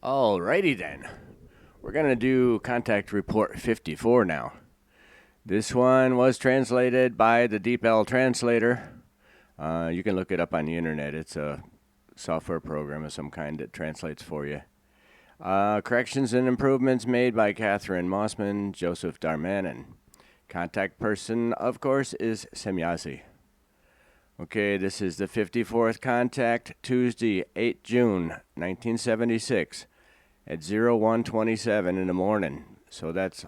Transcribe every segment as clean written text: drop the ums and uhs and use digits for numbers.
Alrighty then. We're going to do Contact Report 54 now. This one was translated by the DeepL translator. You can look it up on the internet. It's a software program of some kind that translates for you. Corrections and improvements made by Catherine Mossman, Joseph Darmanin. Contact person, of course, is Semjase. Okay, this is the 54th contact, Tuesday, 8 June, 1976, at 01:27 in the morning. So that's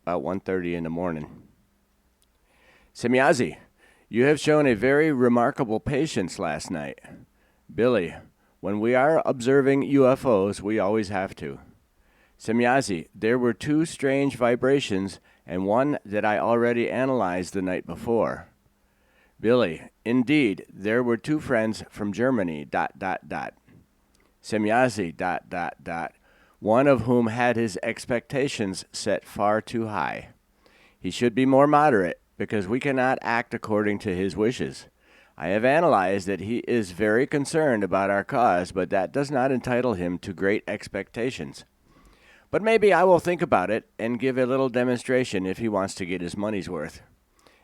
about 1:30 in the morning. Semjase, you have shown a very remarkable patience last night. Billy, when we are observing UFOs, we always have to. Semjase, there were two strange vibrations and one that I already analyzed the night before. Billy, indeed, there were two friends from Germany, ... Semjase, ... one of whom had his expectations set far too high. He should be more moderate, because we cannot act according to his wishes. I have analyzed that he is very concerned about our cause, but that does not entitle him to great expectations. But maybe I will think about it and give a little demonstration if he wants to get his money's worth.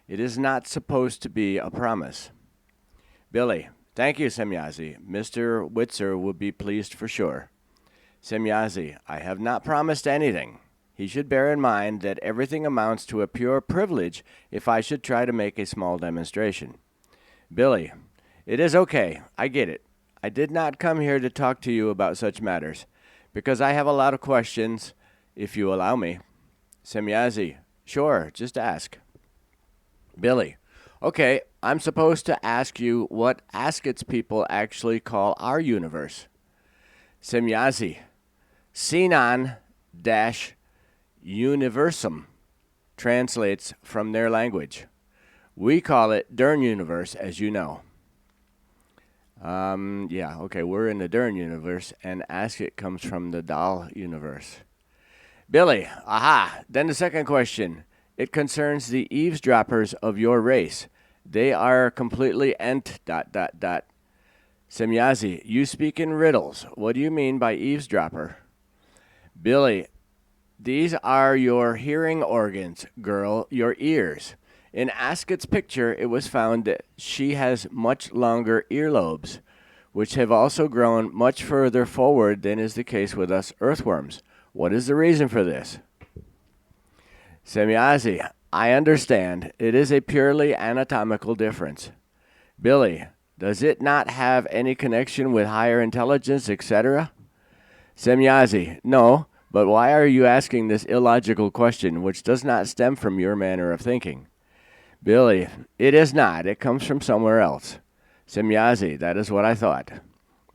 It is not supposed to be a promise. Billy, thank you, Semjase. Mr. Witzer will be pleased for sure. Semjase, I have not promised anything. He should bear in mind that everything amounts to a pure privilege if I should try to make a small demonstration. Billy, it is okay. I get it. I did not come here to talk to you about such matters, because I have a lot of questions, if you allow me. Semjase, sure, just ask. Billy, okay, I'm supposed to ask you what Ascot's people actually call our universe. Semjase, Xenon-Universum translates from their language. We call it Dern Universe, as you know. We're in the Dern Universe, and Ascot comes from the Dahl Universe. Billy, aha, then the second question. It concerns the eavesdroppers of your race. They are completely ent... Semjase, you speak in riddles. What do you mean by eavesdropper? Billy, these are your hearing organs, girl, your ears. In Ascot's picture, it was found that she has much longer earlobes, which have also grown much further forward than is the case with us earthworms. What is the reason for this? Semjase, I understand. It is a purely anatomical difference. Billy, does it not have any connection with higher intelligence, etc.? Semjase, no, but why are you asking this illogical question, which does not stem from your manner of thinking? Billy, it is not. It comes from somewhere else. Semjase, that is what I thought.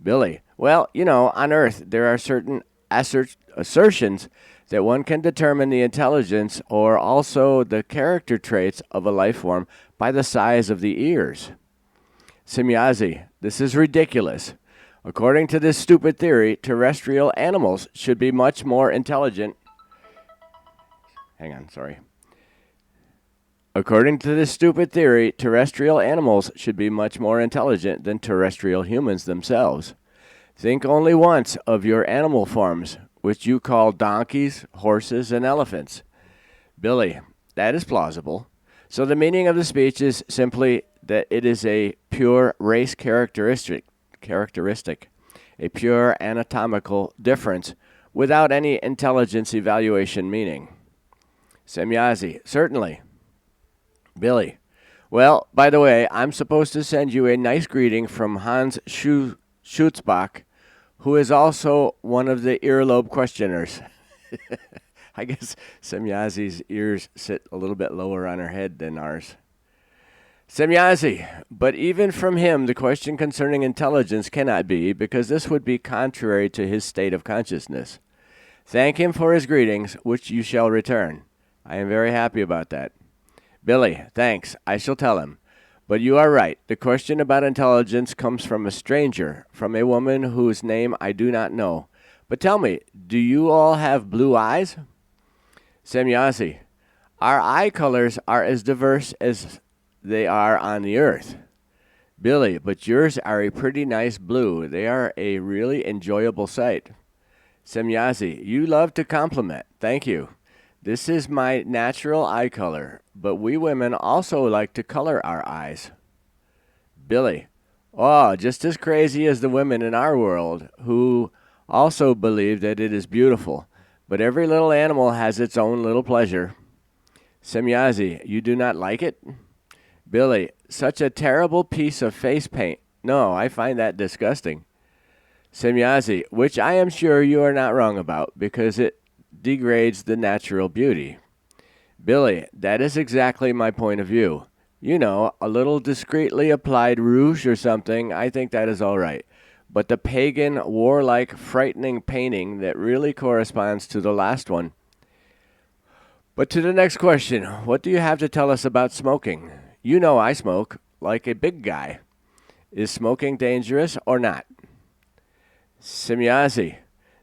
Billy, well, on Earth there are certain assertions that one can determine the intelligence or also the character traits of a life form by the size of the ears. Semjase, this is ridiculous. According to this stupid theory, terrestrial animals should be much more intelligent. According to this stupid theory, terrestrial animals should be much more intelligent than terrestrial humans themselves. Think only once of your animal forms, which you call donkeys, horses, and elephants. Billy, that is plausible. So the meaning of the speech is simply that it is a pure race characteristic, a pure anatomical difference without any intelligence evaluation meaning. Semjase, certainly. Billy, well, by the way, I'm supposed to send you a nice greeting from Hans Schutzbach, who is also one of the earlobe questioners. I guess Semjase's ears sit a little bit lower on her head than ours. Semjase, but even from him the question concerning intelligence cannot be, because this would be contrary to his state of consciousness. Thank him for his greetings, which you shall return. I am very happy about that. Billy, thanks. I shall tell him. But you are right. The question about intelligence comes from a stranger, from a woman whose name I do not know. But tell me, do you all have blue eyes? Semjase, our eye colors are as diverse as they are on the earth. Billy, but yours are a pretty nice blue. They are a really enjoyable sight. Semjase, you love to compliment. Thank you. This is my natural eye color, but we women also like to color our eyes. Billy, oh, just as crazy as the women in our world who also believe that it is beautiful. But every little animal has its own little pleasure. Semjase, you do not like it? Billy, such a terrible piece of face paint. No, I find that disgusting. Semjase, which I am sure you are not wrong about because it degrades the natural beauty. Billy, that is exactly my point of view. You know, a little discreetly applied rouge or something, I think that is all right. But the pagan, warlike, frightening painting that really corresponds to the last one. But to the next question, what do you have to tell us about smoking? You know I smoke, like a big guy. Is smoking dangerous or not? Semjase,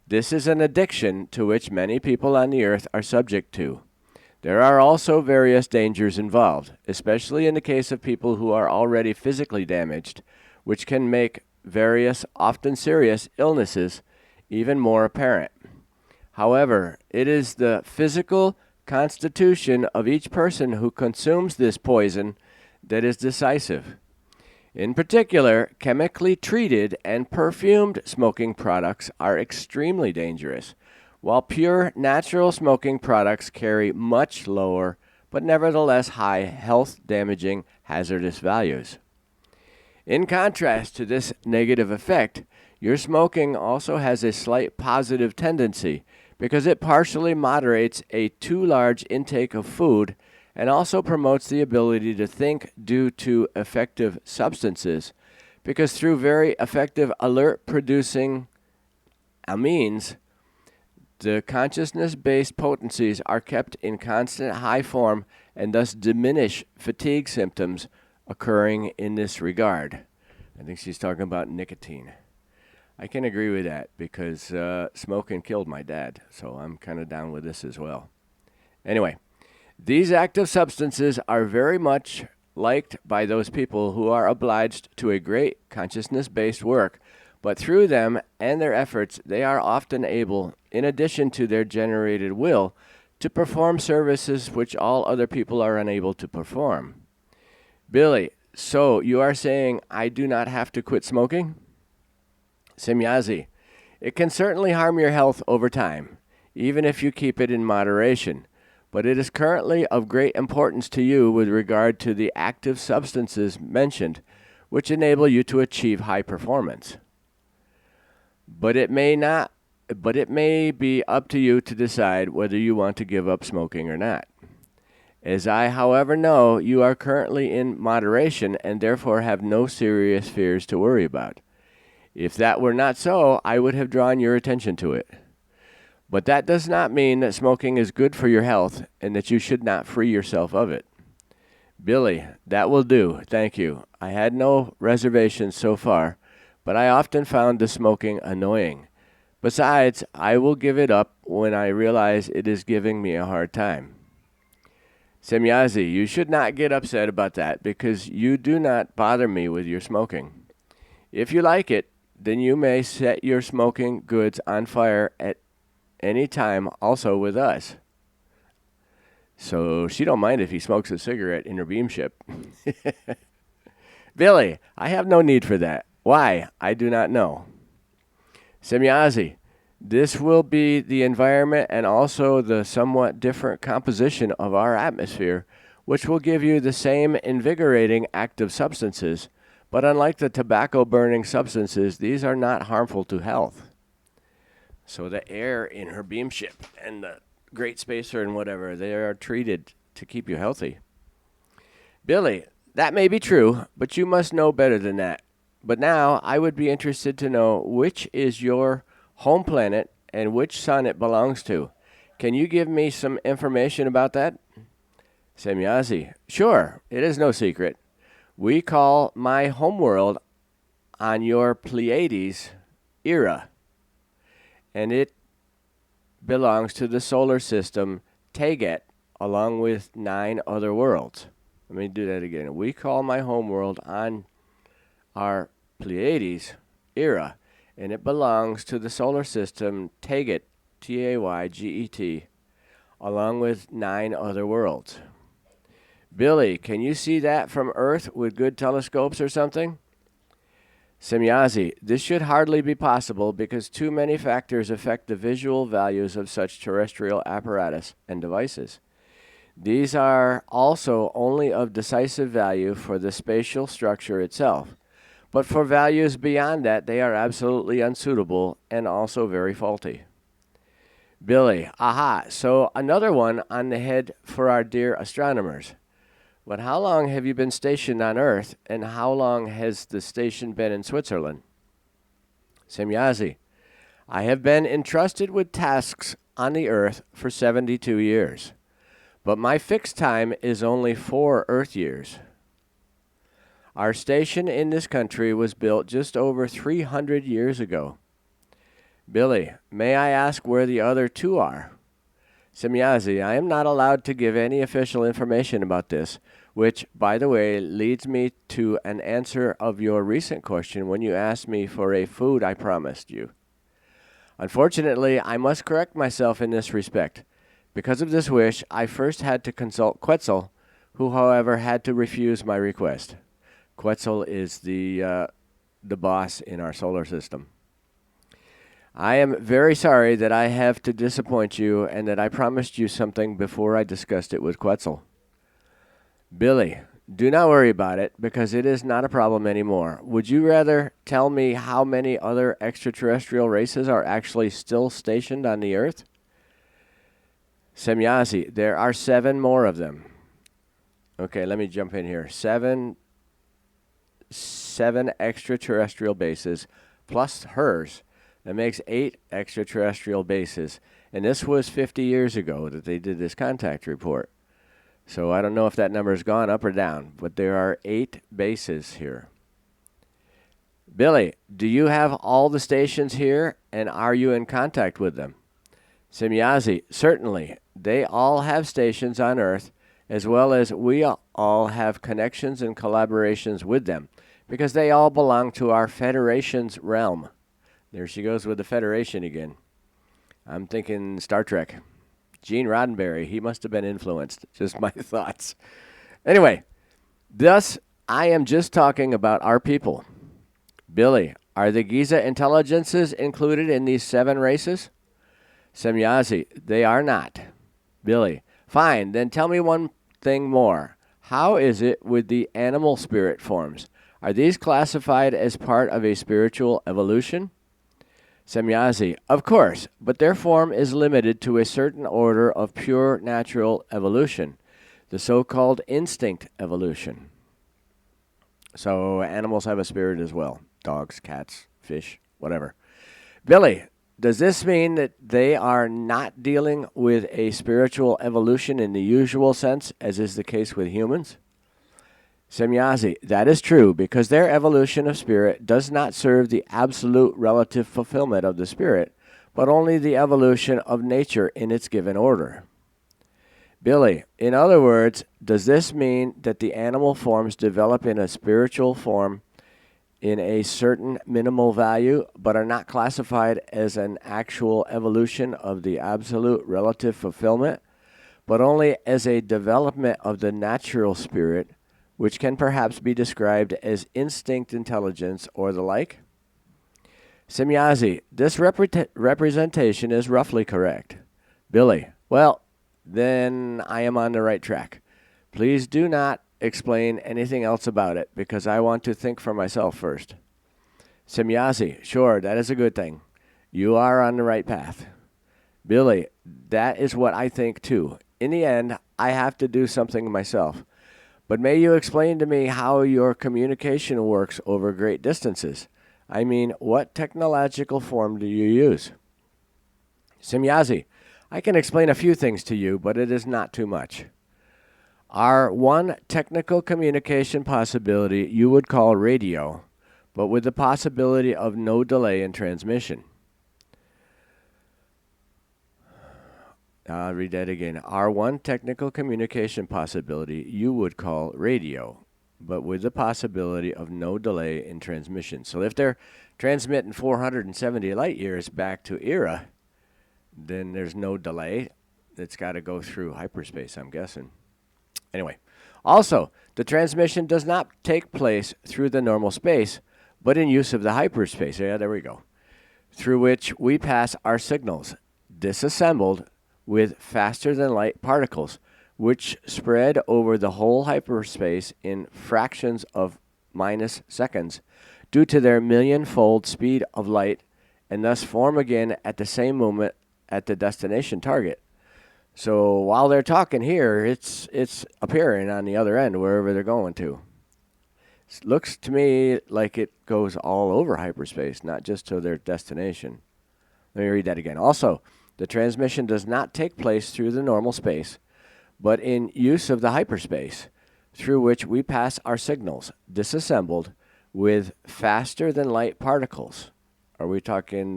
this is an addiction to which many people on the earth are subject to. There are also various dangers involved, especially in the case of people who are already physically damaged, which can make various, often serious, illnesses even more apparent. However, it is the physical constitution of each person who consumes this poison that is decisive. In particular, chemically treated and perfumed smoking products are extremely dangerous, while pure natural smoking products carry much lower but nevertheless high health-damaging hazardous values. In contrast to this negative effect, your smoking also has a slight positive tendency because it partially moderates a too large intake of food and also promotes the ability to think due to effective substances, because through very effective alert-producing amines, the consciousness-based potencies are kept in constant high form and thus diminish fatigue symptoms occurring in this regard. I think she's talking about nicotine. I can agree with that because smoking killed my dad, so I'm kind of down with this as well. Anyway, these active substances are very much liked by those people who are obliged to a great consciousness-based work, but through them and their efforts, they are often able, in addition to their generated will, to perform services which all other people are unable to perform. Billy, so you are saying I do not have to quit smoking? Semjase, it can certainly harm your health over time, even if you keep it in moderation. But it is currently of great importance to you with regard to the active substances mentioned, which enable you to achieve high performance. But it may be up to you to decide whether you want to give up smoking or not. As I, however, know you are currently in moderation and therefore have no serious fears to worry about. If that were not so, I would have drawn your attention to it. But that does not mean that smoking is good for your health and that you should not free yourself of it. Billy, that will do, thank you. I had no reservations so far, but I often found the smoking annoying. Besides, I will give it up when I realize it is giving me a hard time. Semjase, you should not get upset about that because you do not bother me with your smoking. If you like it, then you may set your smoking goods on fire at any time also with us. So she don't mind if he smokes a cigarette in her beamship. Billy, I have no need for that. Why? I do not know. Semjase, this will be the environment and also the somewhat different composition of our atmosphere, which will give you the same invigorating active substances, but unlike the tobacco-burning substances, these are not harmful to health. So the air in her beamship and the great spacer and whatever, they are treated to keep you healthy. Billy, that may be true, but you must know better than that. But now I would be interested to know which is your home planet and which sun it belongs to. Can you give me some information about that? Semjase, sure, it is no secret. We call my homeworld on your Pleiades era, and it belongs to the solar system Teget, along with 9 other worlds. Let me do that again. We call my homeworld on our Pleiades era, and it belongs to the solar system Tayget, Tayget, along with 9 other worlds. Billy, can you see that from Earth with good telescopes or something? Semjase, this should hardly be possible because too many factors affect the visual values of such terrestrial apparatus and devices. These are also only of decisive value for the spatial structure itself, but for values beyond that, they are absolutely unsuitable and also very faulty. Billy, aha, so another one on the head for our dear astronomers. But how long have you been stationed on Earth, and how long has the station been in Switzerland? Semjase, I have been entrusted with tasks on the Earth for 72 years, but my fixed time is only 4 Earth years. Our station in this country was built just over 300 years ago. Billy, may I ask where the other 2 are? Semjase, I am not allowed to give any official information about this, which, by the way, leads me to an answer of your recent question when you asked me for a food I promised you. Unfortunately, I must correct myself in this respect. Because of this wish, I first had to consult Quetzal, who, however, had to refuse my request. Quetzal is the boss in our solar system. I am very sorry that I have to disappoint you and that I promised you something before I discussed it with Quetzal. Billy, do not worry about it because it is not a problem anymore. Would you rather tell me how many other extraterrestrial races are actually still stationed on the Earth? Semjase, there are 7 more of them. Okay, let me jump in here. Seven extraterrestrial bases plus hers. That makes 8 extraterrestrial bases. And this was 50 years ago that they did this contact report. So I don't know if that number has gone up or down, but there are 8 bases here. Billy, do you have all the stations here, and are you in contact with them? Semjase, certainly. They all have stations on Earth, as well as we all have connections and collaborations with them, because they all belong to our Federation's realm. There she goes with the Federation again. I'm thinking Star Trek. Gene Roddenberry, he must have been influenced. Just my thoughts. Anyway, thus, I am just talking about our people. Billy, are the Giza intelligences included in these 7 races? Semjase, they are not. Billy, fine, then tell me one thing more. How is it with the animal spirit forms? Are these classified as part of a spiritual evolution? Semjase, of course, but their form is limited to a certain order of pure natural evolution, the so-called instinct evolution. So animals have a spirit as well. Dogs, cats, fish, whatever. Billy, does this mean that they are not dealing with a spiritual evolution in the usual sense, as is the case with humans? Semjase, that is true, because their evolution of spirit does not serve the absolute relative fulfillment of the spirit, but only the evolution of nature in its given order. Billy, in other words, does this mean that the animal forms develop in a spiritual form in a certain minimal value, but are not classified as an actual evolution of the absolute relative fulfillment, but only as a development of the natural spirit, which can perhaps be described as instinct intelligence or the like? Semjase, this representation is roughly correct. Billy, well, then I am on the right track. Please do not explain anything else about it, because I want to think for myself first. Semjase, sure, that is a good thing. You are on the right path. Billy, that is what I think too. In the end, I have to do something myself. But may you explain to me how your communication works over great distances? I mean, what technological form do you use? Semjase, I can explain a few things to you, but it is not too much. Our one technical communication possibility you would call radio, but with the possibility of no delay in transmission. I'll read that again. Our one technical communication possibility you would call radio, but with the possibility of no delay in transmission. So if they're transmitting 470 light years back to Era, then there's no delay. It's got to go through hyperspace, I'm guessing. Anyway, also, the transmission does not take place through the normal space, but in use of the hyperspace. Yeah, there we go. Through which we pass our signals, disassembled with faster than light particles, which spread over the whole hyperspace in fractions of minus seconds due to their million-fold speed of light, and thus form again at the same moment at the destination target. So while they're talking here, it's appearing on the other end, wherever they're going to. It looks to me like it goes all over hyperspace, not just to their destination. Let me read that again. Also, the transmission does not take place through the normal space, but in use of the hyperspace, through which we pass our signals, disassembled with faster than light particles. Are we talking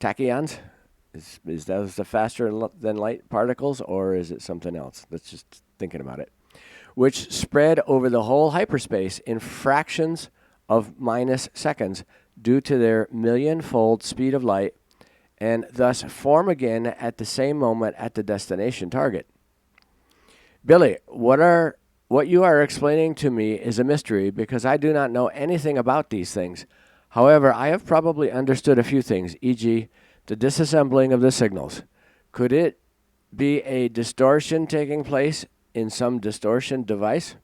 tachyons? Is those the faster than light particles, or is it something else? Let's just thinking about it. Which spread over the whole hyperspace in fractions of minus seconds due to their million-fold speed of light, and thus form again at the same moment at the destination target. Billy, what you are explaining to me is a mystery because I do not know anything about these things. However, I have probably understood a few things, e.g., the disassembling of the signals. Could it be a distortion taking place in some distortion device?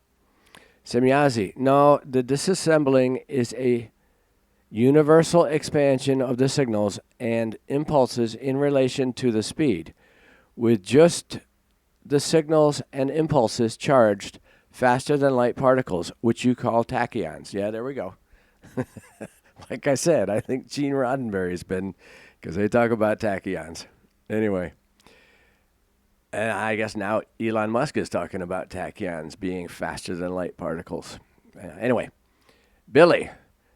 Semjase, no, the disassembling is a universal expansion of the signals and impulses in relation to the speed, with just the signals and impulses charged faster than light particles, which you call tachyons. Yeah, there we go. Like I said, I think Gene Roddenberry's been, because they talk about tachyons. Anyway, and I guess now Elon Musk is talking about tachyons being faster than light particles. Anyway, Billy,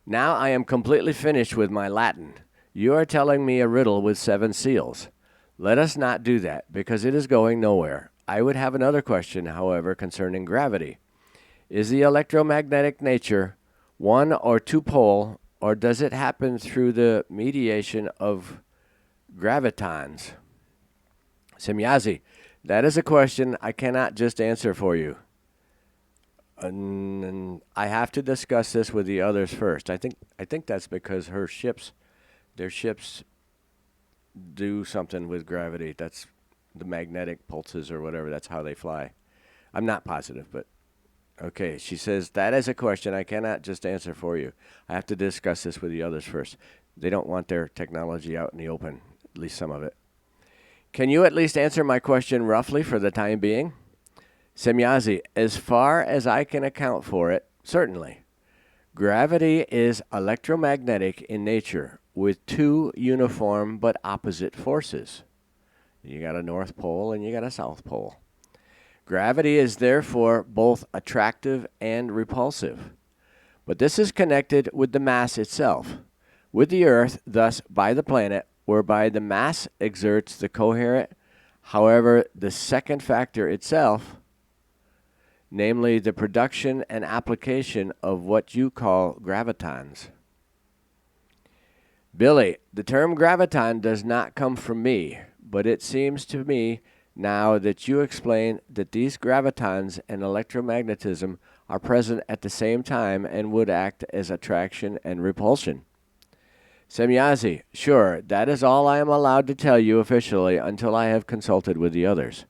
now I am completely finished with my Latin. You are telling me a riddle with 7 seals. Let us not do that, because it is going nowhere. I would have another question, however, concerning gravity. Is the electromagnetic nature one or two pole, or does it happen through the mediation of gravitons? Semjase, that is a question I cannot just answer for you. And I have to discuss this with the others first. I think that's because their ships do something with gravity. That's the magnetic pulses or whatever. That's how they fly. I'm not positive, but okay. She says, that is a question I cannot just answer for you. I have to discuss this with the others first. They don't want their technology out in the open, at least some of it. Can you at least answer my question roughly for the time being? Semjase, as far as I can account for it, certainly. Gravity is electromagnetic in nature with 2 uniform but opposite forces. You got a North Pole and you got a South Pole. Gravity is therefore both attractive and repulsive. But this is connected with the mass itself, with the Earth, thus by the planet, whereby the mass exerts the coherent. However, the second factor itself, namely the production and application of what you call gravitons. Billy, the term graviton does not come from me, but it seems to me now that you explain that these gravitons and electromagnetism are present at the same time and would act as attraction and repulsion. Semjase, sure, that is all I am allowed to tell you officially until I have consulted with the others.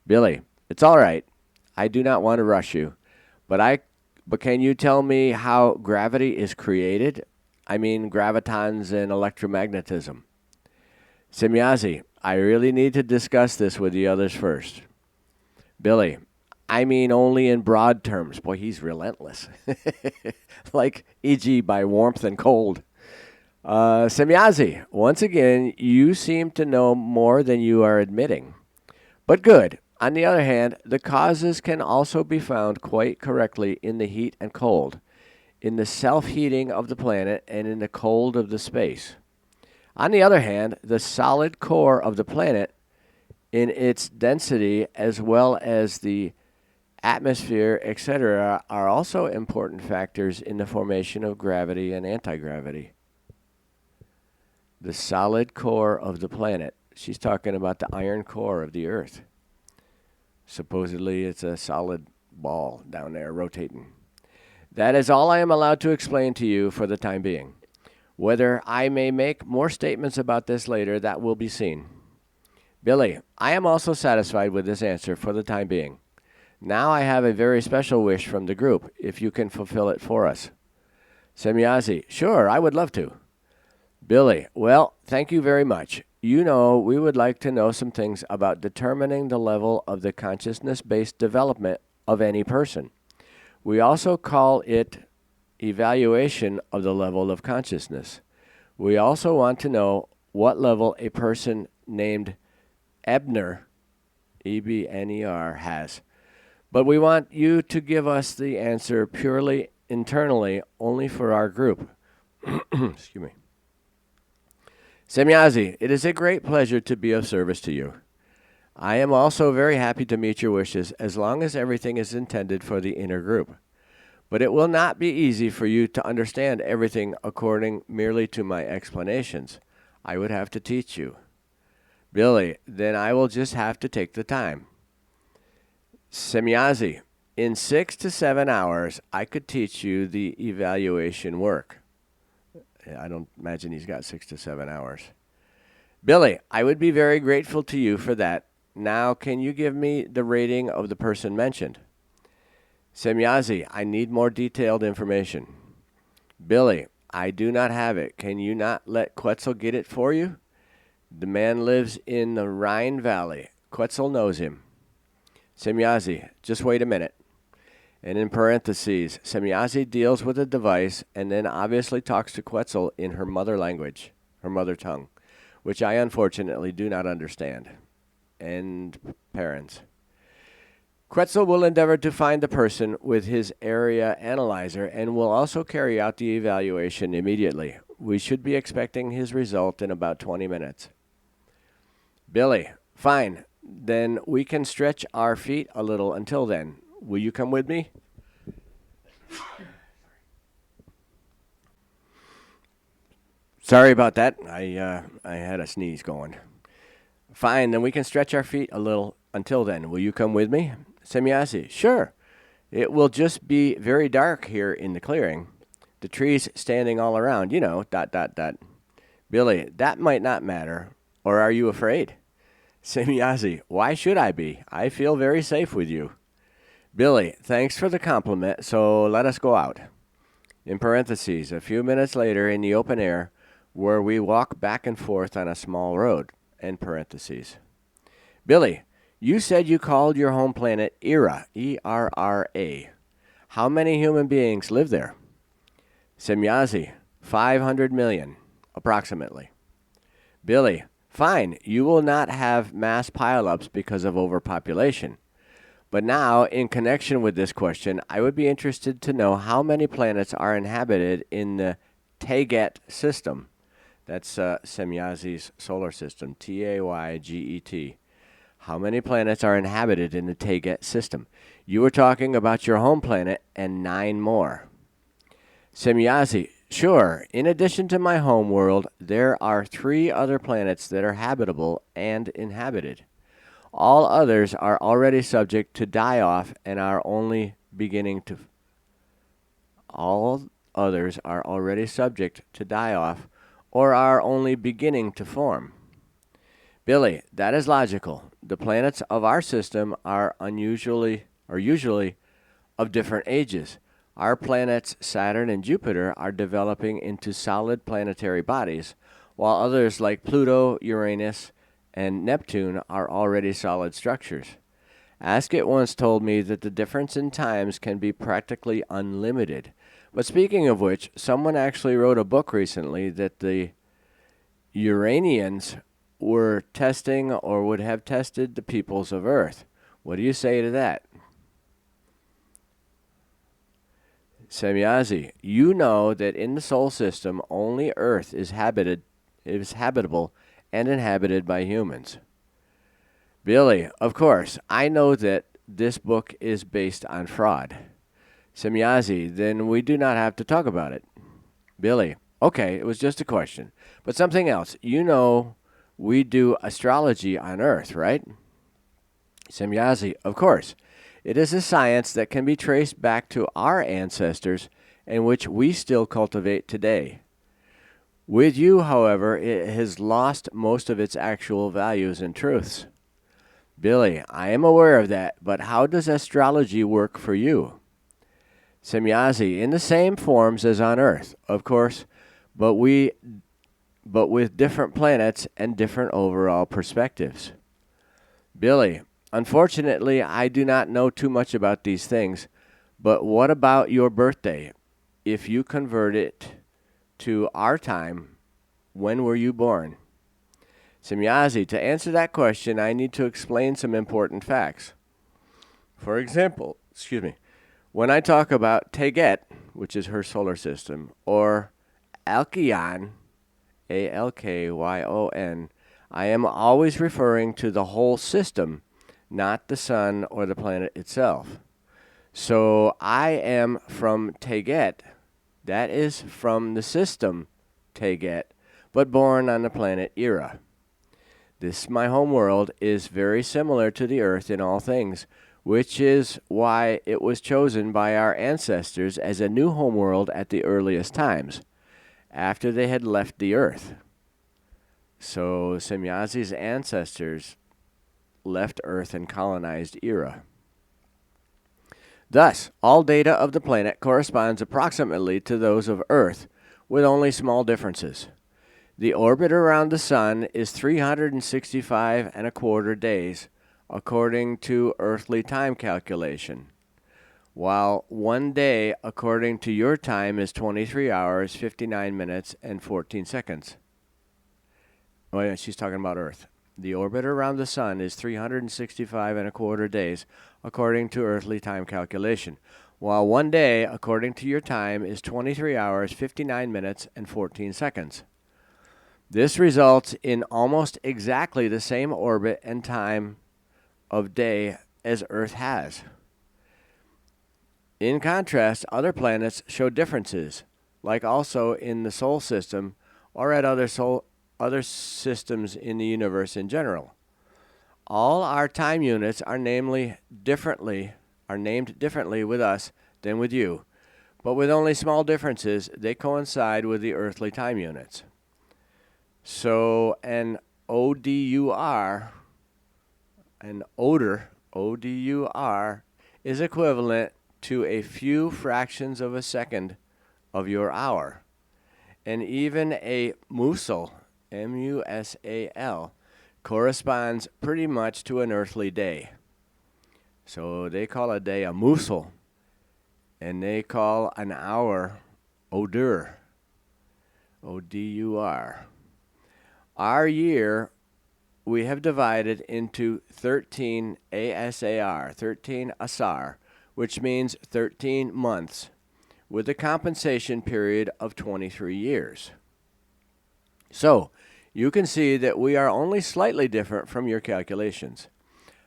Billy, it's all right. I do not want to rush you, but can you tell me how gravity is created? I mean gravitons and electromagnetism. Semjase, I really need to discuss this with the others first. Billy, I mean only in broad terms. Boy, he's relentless. Like, e.g., by warmth and cold. Semjase, once again, you seem to know more than you are admitting. But good. On the other hand, the causes can also be found quite correctly in the heat and cold, in the self-heating of the planet, and in the cold of the space. On the other hand, the solid core of the planet, in its density as well as the Atmosphere, etc., are also important factors in the formation of gravity and anti-gravity. The solid core of the planet. She's talking about the iron core of the Earth. Supposedly, it's a solid ball down there rotating. That is all I am allowed to explain to you for the time being. Whether I may make more statements about this later, that will be seen. Billy, I am also satisfied with this answer for the time being. Now I have a very special wish from the group, if you can fulfill it for us. Semjase, sure, I would love to. Billy, well, thank you very much. You know, we would like to know some things about determining the level of the consciousness-based development of any person. We also call it evaluation of the level of consciousness. We also want to know what level a person named Ebner, E-B-N-E-R, has. But we want you to give us the answer purely internally, only for our group. Excuse me. Semjase, it is a great pleasure to be of service to you. I am also very happy to meet your wishes as long as everything is intended for the inner group. But it will not be easy for you to understand everything according merely to my explanations. I would have to teach you. Billy, then I will just have to take the time. Semjase, in 6 to 7 hours, I could teach you the evaluation work. I don't imagine he's got 6 to 7 hours. Billy, I would be very grateful to you for that. Now, can you give me the rating of the person mentioned? Semjase, I need more detailed information. Billy, I do not have it. Can you not let Quetzal get it for you? The man lives in the Rhine Valley. Quetzal knows him. Semjase, just wait a minute. And in parentheses, Semjase deals with the device and then obviously talks to Quetzal in her mother language, her mother tongue, which I unfortunately do not understand. And parents. Quetzal will endeavor to find the person with his area analyzer and will also carry out the evaluation immediately. We should be expecting his result in about 20 minutes. Billy, fine. Then we can stretch our feet a little until then. Will you come with me? Sorry about that. I had a sneeze going. Fine, then we can stretch our feet a little until then. Will you come with me? Semjase, sure. It will just be very dark here in the clearing. The trees standing all around, you know, ... Billy, that might not matter. Or are you afraid? Semjase, why should I be? I feel very safe with you. Billy, thanks for the compliment, so let us go out. In parentheses, a few minutes later in the open air, where we walk back and forth on a small road. End parentheses. Billy, you said you called your home planet Era, E-R-R-A. How many human beings live there? Semjase, 500 million, approximately. Billy, fine, you will not have mass pileups because of overpopulation. But now, in connection with this question, I would be interested to know how many planets are inhabited in the Tayget system. That's Semjase's solar system, T-A-Y-G-E-T. How many planets are inhabited in the Tayget system? You were talking about your home planet and 9 more. Semjase, sure. In addition to my home world, there are 3 other planets that are habitable and inhabited. All others are already subject to die off and are only beginning to or are only beginning to form. Billy, that is logical. The planets of our system are usually of different ages. Our planets, Saturn and Jupiter, are developing into solid planetary bodies, while others like Pluto, Uranus, and Neptune are already solid structures. Ask It once told me that the difference in times can be practically unlimited. But speaking of which, someone actually wrote a book recently that the Uranians were testing or would have tested the peoples of Earth. What do you say to that? Semjase, you know that in the Sol system only Earth is habitable and inhabited by humans. Billy, of course, I know that this book is based on fraud. Semjase, then we do not have to talk about it. Billy, okay, it was just a question. But something else. You know, we do astrology on Earth, right? Semjase, of course. It is a science that can be traced back to our ancestors and which we still cultivate today. With you, however, it has lost most of its actual values and truths. Billy, I am aware of that, but how does astrology work for you? Semjase, in the same forms as on Earth, of course, but with different planets and different overall perspectives. Billy, unfortunately, I do not know too much about these things, but what about your birthday? If you convert it to our time, when were you born? Semjase, to answer that question, I need to explain some important facts. For example, when I talk about Teget, which is her solar system, or Alkyon, Alkyon, I am always referring to the whole system, not the sun or the planet itself. So I am from Teget, that is from the system Teget, but born on the planet Era. This, my homeworld, is very similar to the Earth in all things, which is why it was chosen by our ancestors as a new homeworld at the earliest times, after they had left the Earth. So Semjase's ancestors left Earth and colonized Era. Thus, all data of the planet corresponds approximately to those of Earth, with only small differences. The orbit around the Sun is 365 and a quarter days, according to earthly time calculation, while 1 day, according to your time, is 23 hours, 59 minutes, and 14 seconds. Oh, yeah, she's talking about Earth. The orbit around the Sun is 365 and a quarter days, according to earthly time calculation, while 1 day, according to your time, is 23 hours, 59 minutes, and 14 seconds. This results in almost exactly the same orbit and time of day as Earth has. In contrast, other planets show differences, like also in the Sol system or at other systems in the universe in general. All our time units are named differently with us than with you, but with only small differences, they coincide with the earthly time units. So an ODUR, ODUR, is equivalent to a few fractions of a second of your hour. And even a musal, MUSAL, corresponds pretty much to an earthly day. So they call a day a musal, and they call an hour ODUR, ODUR. Our year we have divided into 13 ASAR, 13 ASAR, which means 13 months, with a compensation period of 23 years. So, you can see that we are only slightly different from your calculations.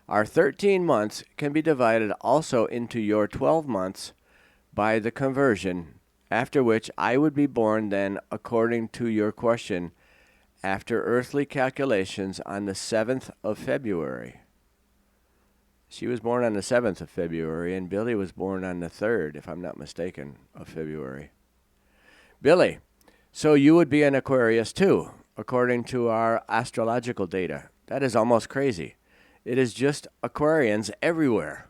Our 13 months can be divided also into your 12 months by the conversion, after which I would be born then, according to your question, after earthly calculations on the 7th of February. She was born on the 7th of February, and Billy was born on the 3rd, if I'm not mistaken, of February. Billy, so you would be an Aquarius too, according to our astrological data. That is almost crazy. It is just Aquarians everywhere.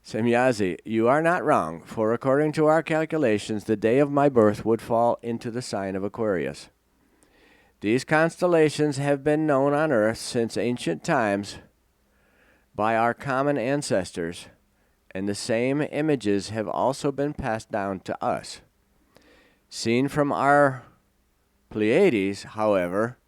Semjase, you are not wrong, for according to our calculations, the day of my birth would fall into the sign of Aquarius. These constellations have been known on Earth since ancient times by our common ancestors, and the same images have also been passed down to us. Seen from our Pleiades, however,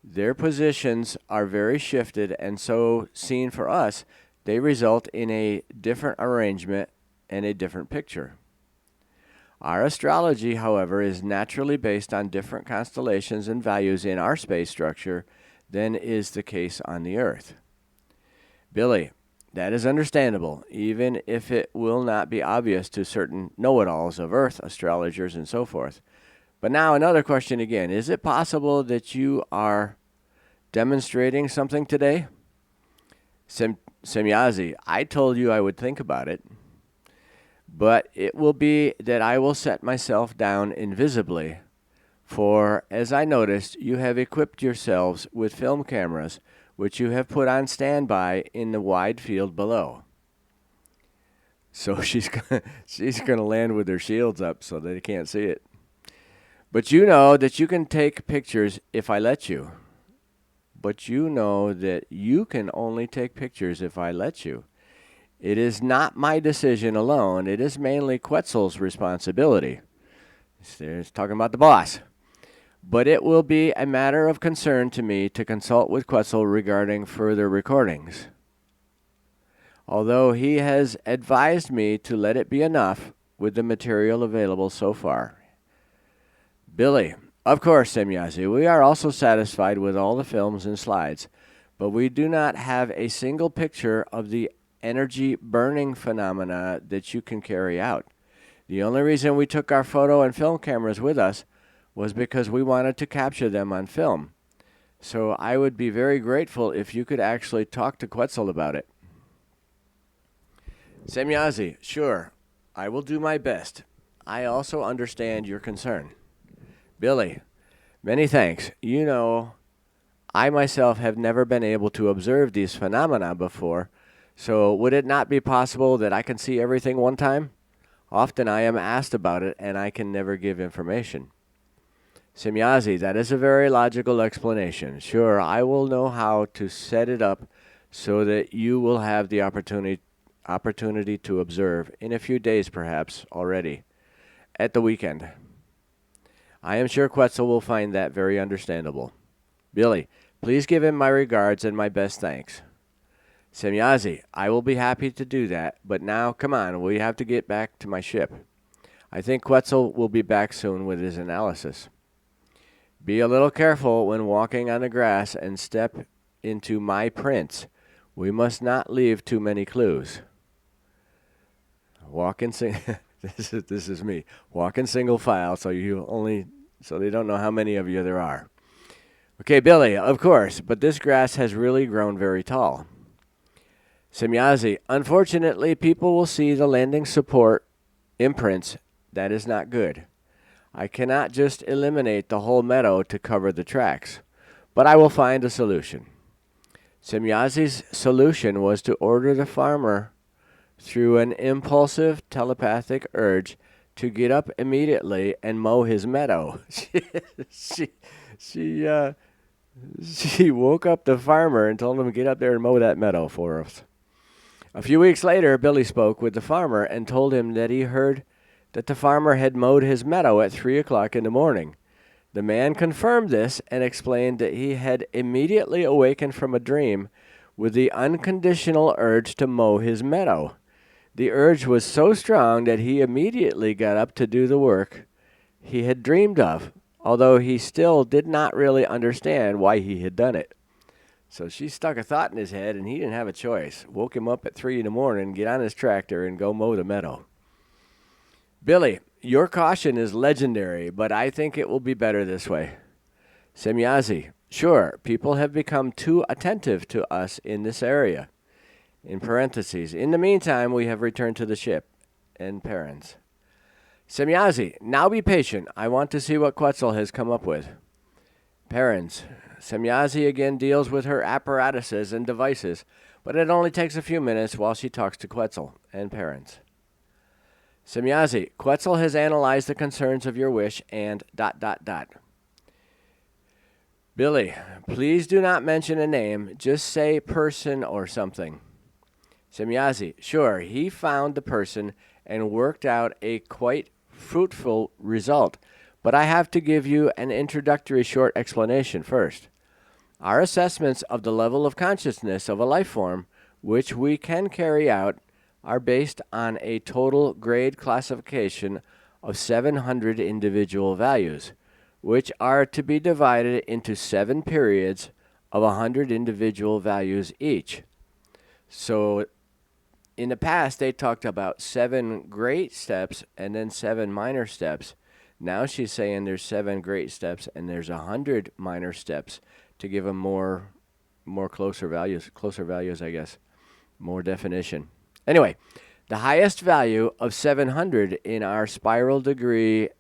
their positions are very shifted, and so seen for us, they result in a different arrangement and a different picture. Our astrology, however, is naturally based on different constellations and values in our space structure than is the case on the Earth. Billy, That is understandable, even if it will not be obvious to certain know-it-alls of Earth, astrologers, and so forth. But now another question again. Is it possible that you are demonstrating something today? Semjase, I told you I would think about it, but it will be that I will set myself down invisibly, for, as I noticed, you have equipped yourselves with film cameras, which you have put on standby in the wide field below. So she's gonna land with her shields up so they can't see it. But you know that you can take pictures if I let you. But you know that you can only take pictures if I let you. It is not my decision alone. It is mainly Quetzal's responsibility. He's talking about the boss. But it will be a matter of concern to me to consult with Quetzal regarding further recordings. Although he has advised me to let it be enough with the material available so far. Billy, of course, Semjase, we are also satisfied with all the films and slides, but we do not have a single picture of the energy burning phenomena that you can carry out. The only reason we took our photo and film cameras with us was because we wanted to capture them on film. So I would be very grateful if you could actually talk to Quetzal about it. Semjase, sure, I will do my best. I also understand your concern. Billy, many thanks. You know, I myself have never been able to observe these phenomena before, so would it not be possible that I can see everything one time? Often I am asked about it, and I can never give information. Semjase, that is a very logical explanation. Sure, I will know how to set it up so that you will have the opportunity to observe in a few days perhaps already, at the weekend. I am sure Quetzal will find that very understandable. Billy, please give him my regards and my best thanks. Semjase, I will be happy to do that, but now, come on, we have to get back to my ship. I think Quetzal will be back soon with his analysis. Be a little careful when walking on the grass and step into my prints. We must not leave too many clues. Walk in this is me. Walk in single file so they don't know how many of you there are. Okay, Billy, of course, but this grass has really grown very tall. Semjase, unfortunately, people will see the landing support imprints. That is not good. I cannot just eliminate the whole meadow to cover the tracks, but I will find a solution. Semjase's solution was to order the farmer through an impulsive telepathic urge to get up immediately and mow his meadow. She woke up the farmer and told him to get up there and mow that meadow for us. A few weeks later, Billy spoke with the farmer and told him that he heard that the farmer had mowed his meadow at 3 o'clock in the morning. The man confirmed this and explained that he had immediately awakened from a dream with the unconditional urge to mow his meadow. The urge was so strong that he immediately got up to do the work he had dreamed of, although he still did not really understand why he had done it. So she stuck a thought in his head, and he didn't have a choice. Woke him up at 3 in the morning, get on his tractor, and go mow the meadow. Billy, your caution is legendary, but I think it will be better this way. Semjase, sure, people have become too attentive to us in this area. In parentheses, in the meantime, we have returned to the ship. And parents. Semjase, now be patient. I want to see what Quetzal has come up with. Parents. Semjase again deals with her apparatuses and devices, but it only takes a few minutes while she talks to Quetzal and parents. Semjase, Quetzal has analyzed the concerns of your wish and ... Billy, please do not mention a name. Just say person or something. Semjase, sure, he found the person and worked out a quite fruitful result, but I have to give you an introductory short explanation first. Our assessments of the level of consciousness of a life form, which we can carry out, are based on a total grade classification of 700 individual values, which are to be divided into 7 periods of 100 individual values each. So In the past, they talked about 7 great steps and then 7 minor steps. Now she's saying there's 7 great steps and there's 100 minor steps to give them more closer values, I guess, more definition. Anyway, the highest value of 700 in our spiral degree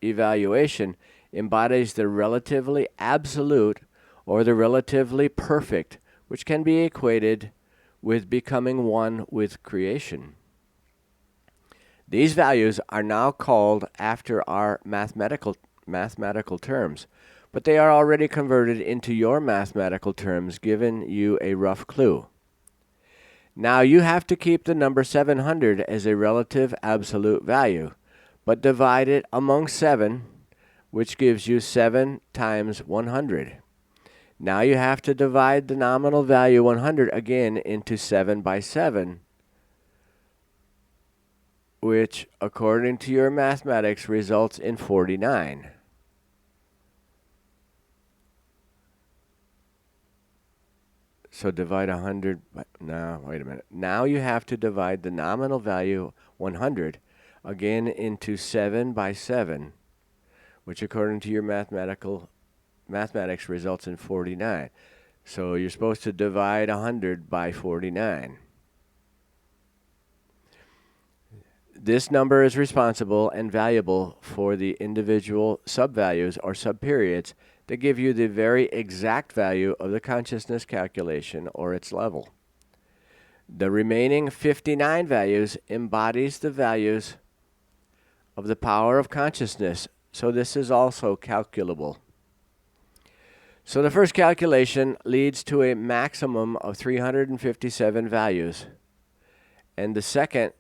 evaluation embodies the relatively absolute or the relatively perfect, which can be equated with becoming one with creation. These values are now called after our mathematical terms, but they are already converted into your mathematical terms, giving you a rough clue. Now you have to keep the number 700 as a relative absolute value, but divide it among 7, which gives you 7 times 100. Now you have to divide the nominal value 100 again into 7 by 7, which, according to your mathematics, results in 49. So divide 100 by, no, wait a minute. Now you have to divide the nominal value 100 again into 7 by 7, which according to your mathematics results in 49. So you're supposed to divide 100 by 49. This number is responsible and valuable for the individual subvalues or subperiods that give you the very exact value of the consciousness calculation or its level. The remaining 59 values embodies the values of the power of consciousness, so this is also calculable. So the first calculation leads to a maximum of 357 values, and the second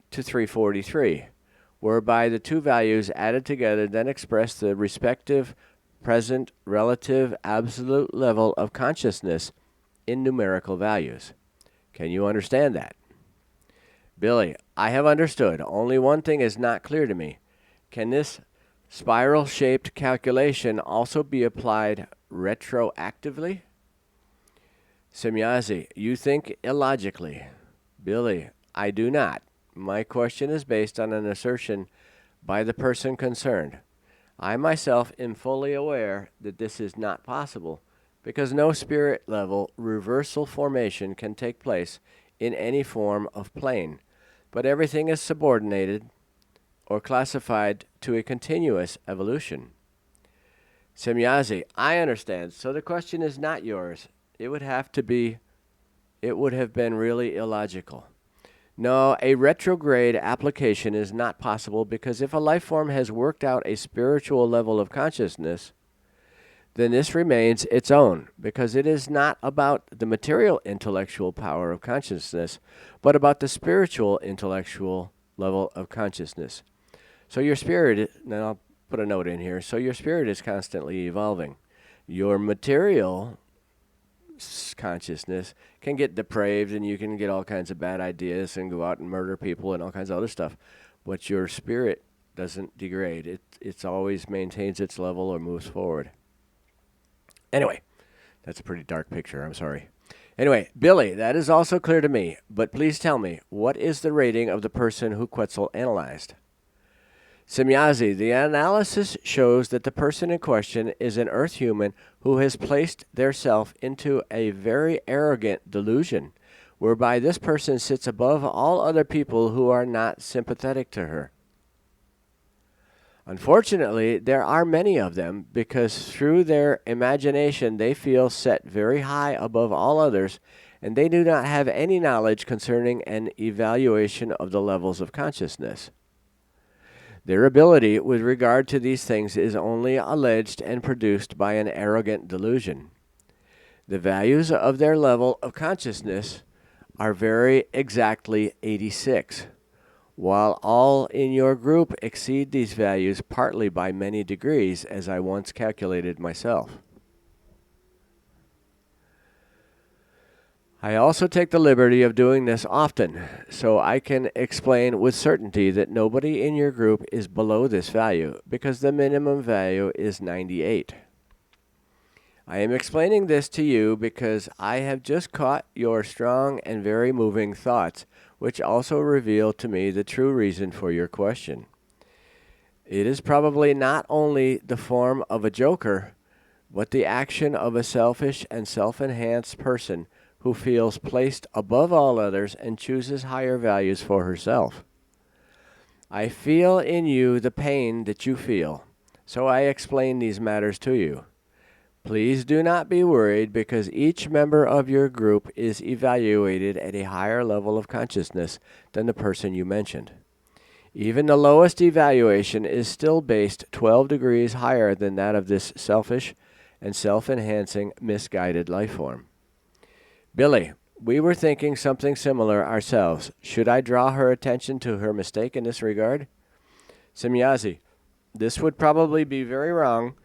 to 343, whereby the two values added together then express the respective present relative absolute level of consciousness in numerical values. Can you understand that? Billy, I have understood. Only one thing is not clear to me. Can this spiral-shaped calculation also be applied retroactively? Semjase, you think illogically. Billy, I do not. My question is based on an assertion by the person concerned. I myself am fully aware that this is not possible because no spirit level reversal formation can take place in any form of plane, but everything is subordinated or classified to a continuous evolution. Semjase, I understand. So the question is not yours. It would have been really illogical. No, a retrograde application is not possible because if a life form has worked out a spiritual level of consciousness, then this remains its own because it is not about the material intellectual power of consciousness, but about the spiritual intellectual level of consciousness. So your spirit, now I'll put a note in here, so your spirit is constantly evolving. Your material consciousness can get depraved and you can get all kinds of bad ideas and go out and murder people and all kinds of other stuff, but your spirit doesn't degrade. It always maintains its level or moves forward. Anyway, that's a pretty dark picture. I'm sorry. Anyway, Billy, that is also clear to me, but please tell me, what is the rating of the person who Quetzal analyzed? Semjase, the analysis shows that the person in question is an earth human who has placed their self into a very arrogant delusion, whereby this person sits above all other people who are not sympathetic to her. Unfortunately, there are many of them because through their imagination they feel set very high above all others, and they do not have any knowledge concerning an evaluation of the levels of consciousness. Their ability with regard to these things is only alleged and produced by an arrogant delusion. The values of their level of consciousness are very exactly 86, while all in your group exceed these values partly by many degrees, as I once calculated myself. I also take the liberty of doing this often, so I can explain with certainty that nobody in your group is below this value, because the minimum value is 98. I am explaining this to you because I have just caught your strong and very moving thoughts, which also reveal to me the true reason for your question. It is probably not only the form of a joker, but the action of a selfish and self-enhanced person who feels placed above all others and chooses higher values for herself. I feel in you the pain that you feel, so I explain these matters to you. Please do not be worried because each member of your group is evaluated at a higher level of consciousness than the person you mentioned. Even the lowest evaluation is still based 12 degrees higher than that of this selfish and self-enhancing misguided life form. Billy, we were thinking something similar ourselves. Should I draw her attention to her mistake in this regard? Semjase, this would probably be very wrong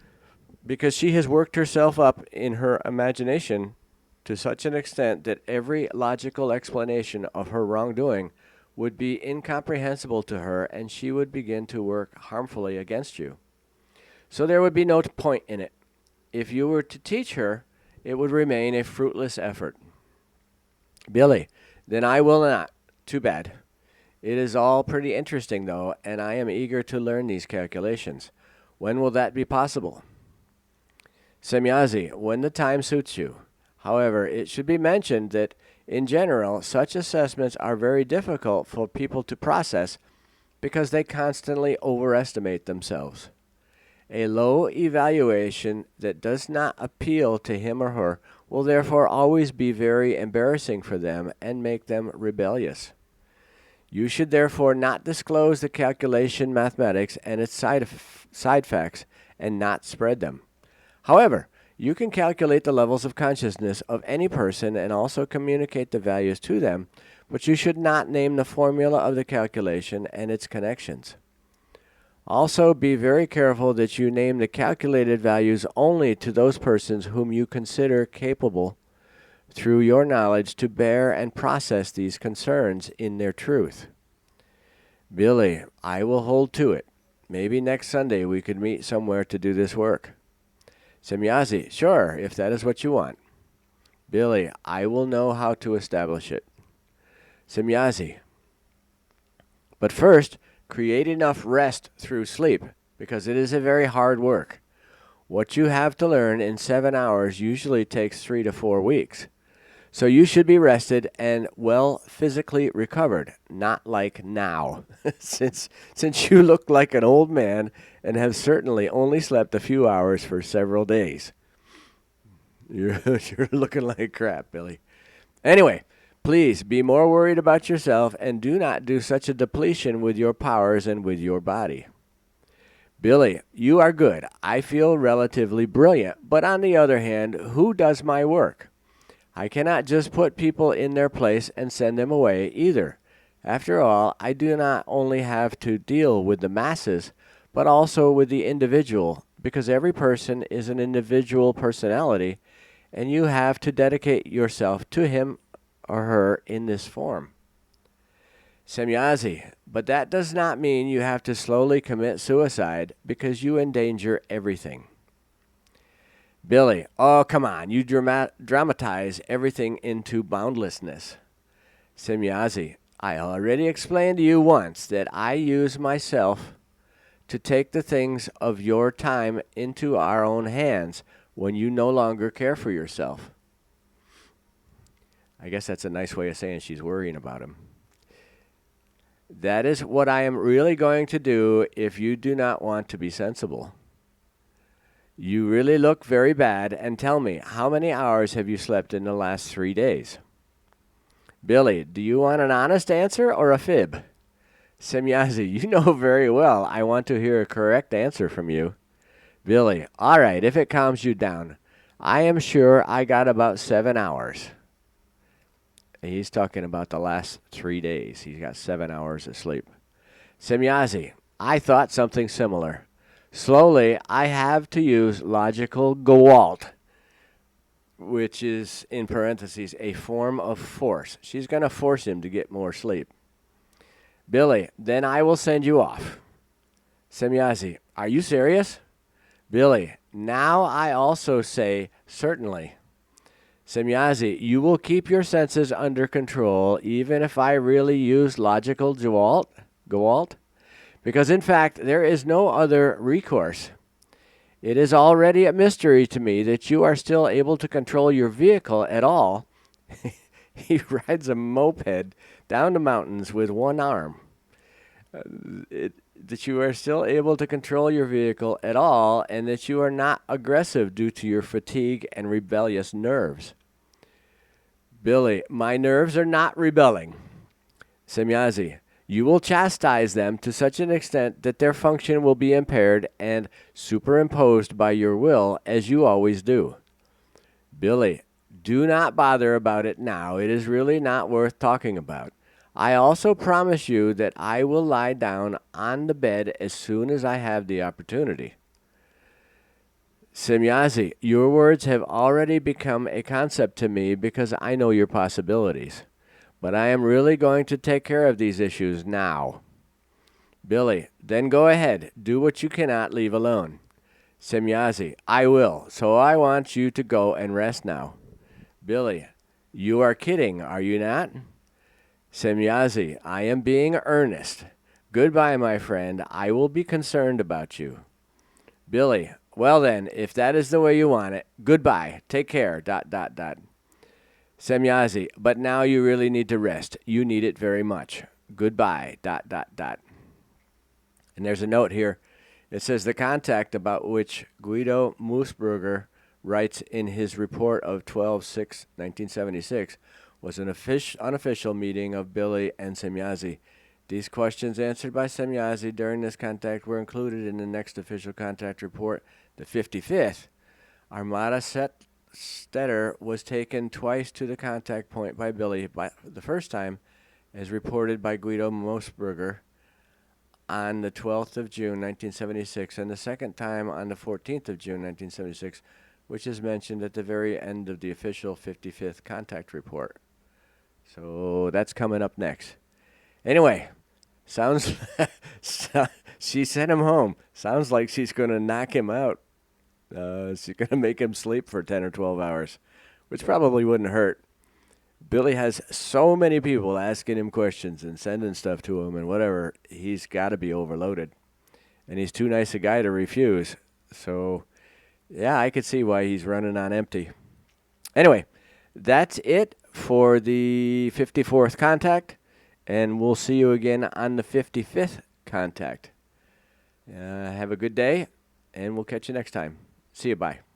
because she has worked herself up in her imagination to such an extent that every logical explanation of her wrongdoing would be incomprehensible to her, and she would begin to work harmfully against you. So there would be no point in it. If you were to teach her, it would remain a fruitless effort. Billy, then I will not. Too bad. It is all pretty interesting, though, and I am eager to learn these calculations. When will that be possible? Semjase, when the time suits you. However, it should be mentioned that, in general, such assessments are very difficult for people to process because they constantly overestimate themselves. A low evaluation that does not appeal to him or her will therefore always be very embarrassing for them and make them rebellious. You should therefore not disclose the calculation mathematics and its side facts and not spread them. However, you can calculate the levels of consciousness of any person and also communicate the values to them, but you should not name the formula of the calculation and its connections. Also, be very careful that you name the calculated values only to those persons whom you consider capable, through your knowledge, to bear and process these concerns in their truth. Billy, I will hold to it. Maybe next Sunday we could meet somewhere to do this work. Semjase, sure, if that is what you want. Billy, I will know how to establish it. Semjase, but first, create enough rest through sleep, because it is a very hard work. What you have to learn in 7 hours usually takes 3 to 4 weeks. So you should be rested and well physically recovered, not like now, since you look like an old man and have certainly only slept a few hours for several days. You're looking like crap, Billy. Anyway, please be more worried about yourself and do not do such a depletion with your powers and with your body. Billy, you are good. I feel relatively brilliant, but on the other hand, who does my work? I cannot just put people in their place and send them away either. After all, I do not only have to deal with the masses, but also with the individual, because every person is an individual personality, and you have to dedicate yourself to him or her in this form. Semjase, but that does not mean you have to slowly commit suicide because you endanger everything. Billy, oh, come on, you dramatize everything into boundlessness. Semjase, I already explained to you once that I use myself to take the things of your time into our own hands when you no longer care for yourself. I guess that's a nice way of saying she's worrying about him. That is what I am really going to do if you do not want to be sensible. You really look very bad, and tell me, how many hours have you slept in the last 3 days? Billy, do you want an honest answer or a fib? Semjase, you know very well I want to hear a correct answer from you. Billy, all right, if it calms you down. I am sure I got about 7 hours. He's talking about the last 3 days. He's got 7 hours of sleep. Semjase, I thought something similar. Slowly, I have to use logical Gewalt, which is, in parentheses, a form of force. She's going to force him to get more sleep. Billy, then I will send you off. Semjase, are you serious? Billy, now I also say Certainly. Semjase, you will keep your senses under control even if I really use logical Gewalt? Because in fact, there is no other recourse. It is already a mystery to me that you are still able to control your vehicle at all. He rides a moped down the mountains with one arm. That you are still able to control your vehicle at all, and that you are not aggressive due to your fatigue and rebellious nerves. Billy, my nerves are not rebelling. Semjase, you will chastise them to such an extent that their function will be impaired and superimposed by your will, as you always do. Billy, do not bother about it now. It is really not worth talking about. I also promise you that I will lie down on the bed as soon as I have the opportunity. Semjase, your words have already become a concept to me because I know your possibilities. But I am really going to take care of these issues now. Billy, then go ahead. Do what you cannot leave alone. Semjase, I will. So I want you to go and rest now. Billy, you are kidding, are you not? Semjase, I am being earnest. Goodbye, my friend. I will be concerned about you. Billy, well then, if that is the way you want it, goodbye. Take care. ... Semjase, but now you really need to rest. You need it very much. Goodbye. ... And there's a note here. It says the contact about which Guido Moosbrugger writes in his report of 12/6/1976 was an unofficial meeting of Billy and Semjase. These questions answered by Semjase during this contact were included in the next official contact report, the 55th. Armada Stetter was taken twice to the contact point by Billy, by the first time as reported by Guido Moosbrugger on the 12th of June, 1976, and the second time on the 14th of June, 1976, which is mentioned at the very end of the official 55th contact report. So that's coming up next. Anyway, sounds she sent him home. Sounds like she's going to knock him out. She's going to make him sleep for 10 or 12 hours, which probably wouldn't hurt. Billy has so many people asking him questions and sending stuff to him and whatever. He's got to be overloaded. And he's too nice a guy to refuse. So, yeah, I could see why he's running on empty. Anyway, that's it for the 54th contact. And we'll see you again on the 55th contact. Have a good day, and we'll catch you next time. See you. Bye.